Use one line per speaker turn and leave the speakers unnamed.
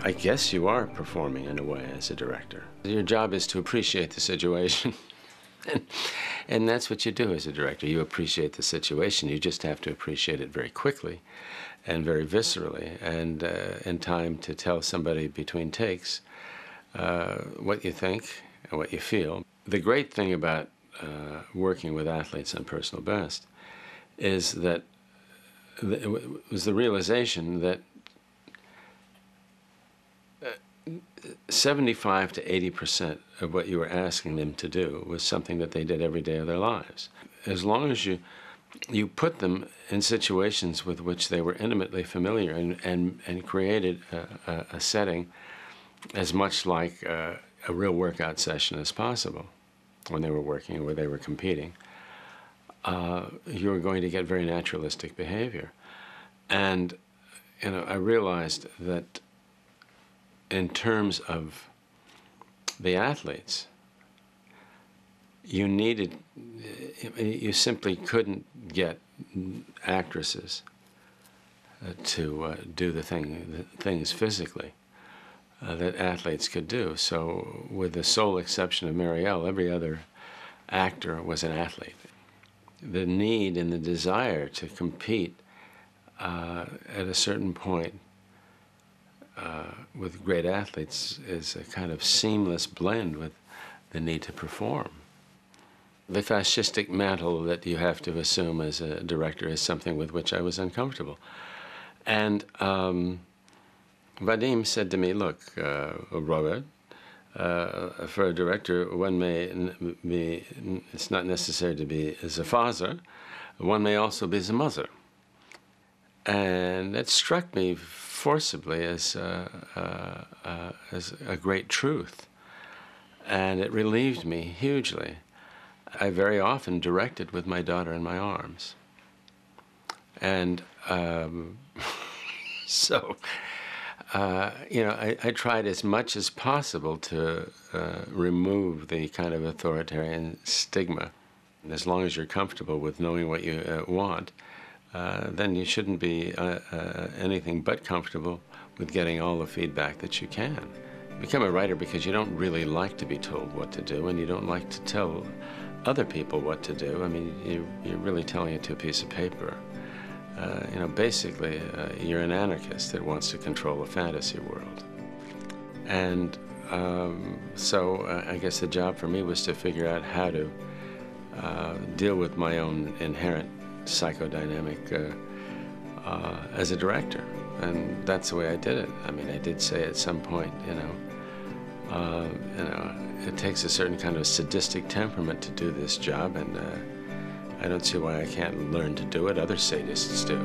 I guess you are performing in a way as a director. Your job is to appreciate the situation. And that's what you do as a director. You appreciate the situation. You just have to appreciate it very quickly and very viscerally, and in time to tell somebody between takes what you think and what you feel. The great thing about working with athletes on Personal Best is that it was the realization that 75 to 80% of what you were asking them to do was something that they did every day of their lives. As long as you put them in situations with which they were intimately familiar and created a setting as much like a real workout session as possible when they were working or where they were competing, you were going to get very naturalistic behavior. And I realized that in terms of the athletes, you simply couldn't get actresses to do the things physically that athletes could do. So with the sole exception of Marielle, every other actor was an athlete. The need and the desire to compete at a certain point with great athletes is a kind of seamless blend with the need to perform. The fascistic mantle that you have to assume as a director is something with which I was uncomfortable. And Vadim said to me, look, Robert, for a director, it's not necessary to be as a father, one may also be as a mother. And that struck me forcibly as a great truth. And it relieved me hugely. I very often directed with my daughter in my arms. And so, I tried as much as possible to remove the kind of authoritarian stigma. And as long as you're comfortable with knowing what you want, then you shouldn't be anything but comfortable with getting all the feedback that you can. You become a writer because you don't really like to be told what to do, and you don't like to tell other people what to do. I mean, you're really telling it to a piece of paper. Basically, you're an anarchist that wants to control a fantasy world. And so I guess the job for me was to figure out how to deal with my own inherent psychodynamic as a director. And that's the way I did it. I mean, I did say at some point, it takes a certain kind of sadistic temperament to do this job, and I don't see why I can't learn to do it. Other sadists do.